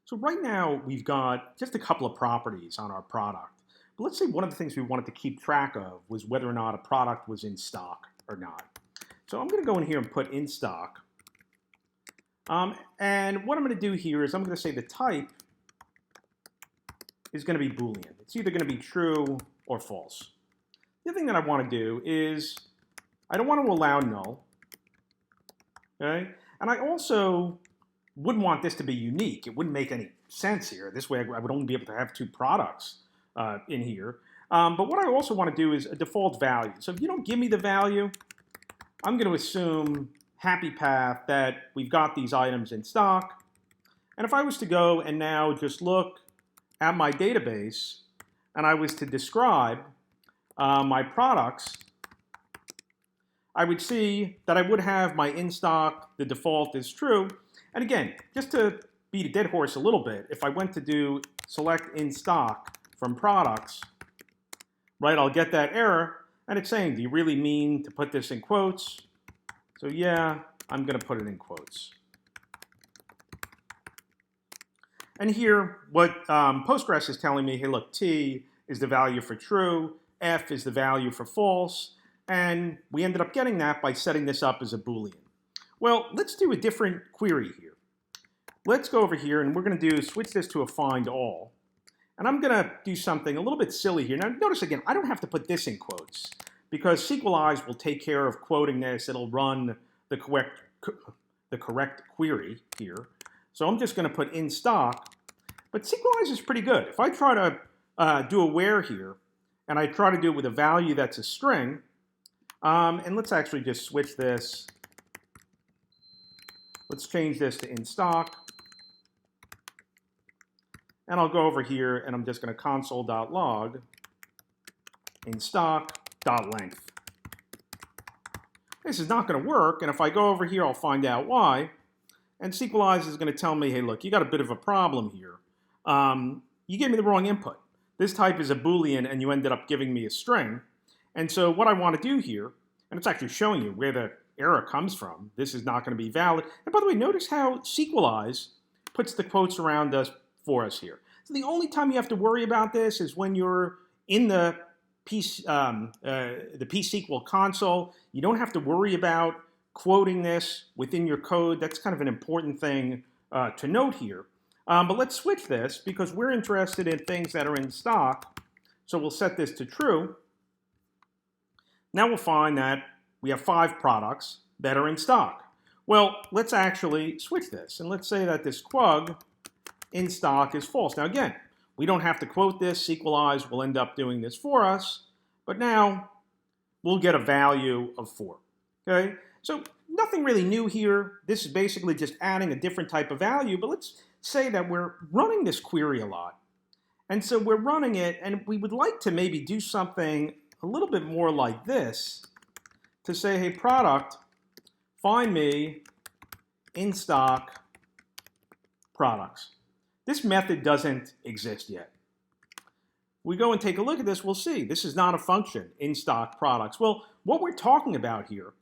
So right now we've got just a couple of properties on our product. But let's say one of the things we wanted to keep track of was whether or not a product was in stock or not. So I'm going to go in here and put in stock. And what I'm going to do here is I'm going to say the type is going to be Boolean. It's either going to be true or false. The other thing that I want to do is I don't want to allow null. Okay? And I also wouldn't want this to be unique. It wouldn't make any sense here. This way I would only be able to have two products in here. But what I also want to do is a default value. So if you don't give me the value, I'm going to assume happy path that we've got these items in stock. And if I was to go and now just look at my database and I was to describe my products, I would see that I would have my in stock, the default is true. And again, just to beat a dead horse a little bit, if I went to do select in stock from products, right, I'll get that error. And it's saying, do you really mean to put this in quotes? So yeah, I'm going to put it in quotes. And here, what Postgres is telling me, hey, look, T is the value for true, F is the value for false, and we ended up getting that by setting this up as a Boolean. Well, let's do a different query here. Let's go over here, and we're going to switch this to a find all. And I'm going to do something a little bit silly here. Now, notice again, I don't have to put this in quotes, because SQLize will take care of quoting this. It'll run the correct query here. So I'm just going to put in stock. But SQLize is pretty good. If I try to do a where here, and I try to do it with a value that's a string, and let's actually just switch this. Let's change this to in stock. And I'll go over here, and I'm just going to console.log in stock.length. This is not going to work, and if I go over here, I'll find out why. And SQLize is going to tell me, hey, look, you got a bit of a problem here. You gave me the wrong input. This type is a Boolean, and you ended up giving me a string. And so what I want to do here, and it's actually showing you where the error comes from. This is not going to be valid. And by the way, notice how SQLize puts the quotes around us for us here. So the only time you have to worry about this is when you're in the pSQL console. You don't have to worry about quoting this within your code. That's kind of an important thing to note here. But let's switch this because we're interested in things that are in stock. So we'll set this to true. Now we'll find that we have 5 products that are in stock. Well, let's actually switch this. And let's say that this quug in stock is false. Now again, we don't have to quote this. SQLize will end up doing this for us. But now we'll get a value of 4. Okay? So nothing really new here. This is basically just adding a different type of value. But let's say that we're running this query a lot. And so we're running it, and we would like to maybe do something a little bit more like this to say, hey, product, find me in stock products. This method doesn't exist yet. We go and take a look at this, we'll see this is not a function, in stock products. Well, what we're talking about here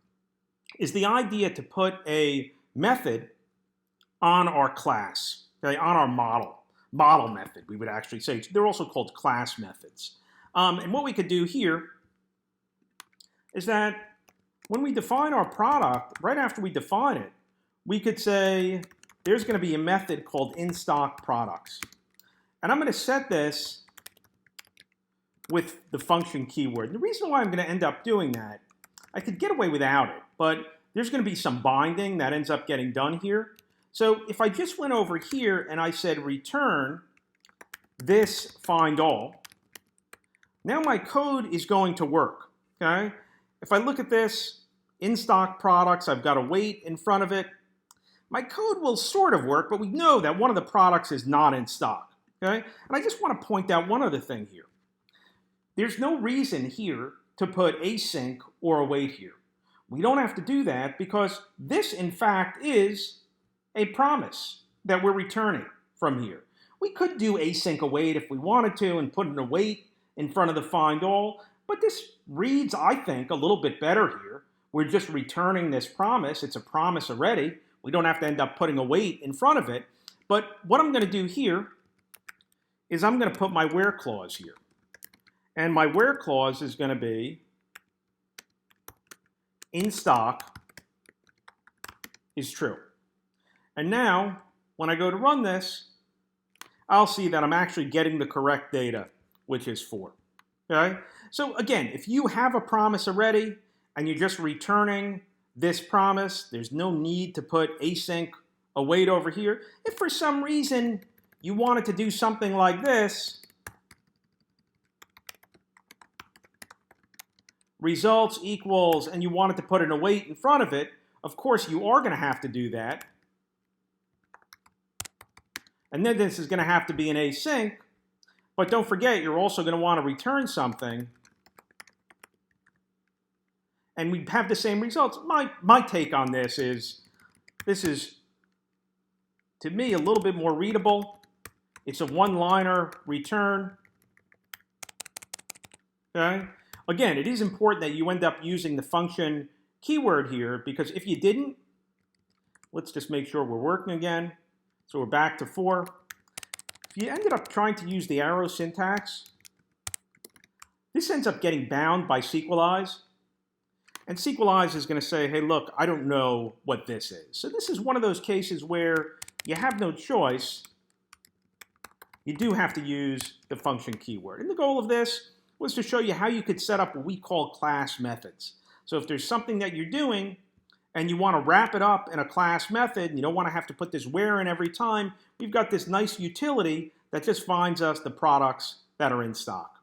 is the idea to put a method on our class, okay, on our model method, we would actually say. They're also called class methods. And what we could do here is that when we define our product, right after we define it, we could say there's going to be a method called inStockProducts. And I'm going to set this with the function keyword. And the reason why I'm going to end up doing that, I could get away without it, but there's going to be some binding that ends up getting done here. So if I just went over here and I said return this find all, now my code is going to work. Okay? If I look at this, in stock products, I've got a wait in front of it. My code will sort of work, but we know that one of the products is not in stock. Okay? And I just want to point out one other thing here. There's no reason here to put async or await here. We don't have to do that because this, in fact, is a promise that we're returning from here. We could do async await if we wanted to and put an await in front of the find all, but this reads, I think, a little bit better here. We're just returning this promise. It's a promise already. We don't have to end up putting await in front of it. But what I'm going to do here is I'm going to put my where clause here. And my where clause is going to be in stock is true. And now, when I go to run this, I'll see that I'm actually getting the correct data, which is 4. Okay? So again, if you have a promise already and you're just returning this promise, there's no need to put async await over here. If for some reason you wanted to do something like this, results equals, and you wanted to put an await in front of it, of course you are going to have to do that. And then this is going to have to be an async. But don't forget, you're also going to want to return something. And we have the same results. My take on this is to me, a little bit more readable. It's a one-liner return. Okay? Again, it is important that you end up using the function keyword here, because if you didn't, let's just make sure we're working again. So we're back to 4. If you ended up trying to use the arrow syntax, this ends up getting bound by Sequelize. And Sequelize is going to say, hey, look, I don't know what this is. So this is one of those cases where you have no choice. You do have to use the function keyword. And the goal of this was to show you how you could set up what we call class methods. So if there's something that you're doing and you want to wrap it up in a class method, and you don't want to have to put this where in every time, we've got this nice utility that just finds us the products that are in stock.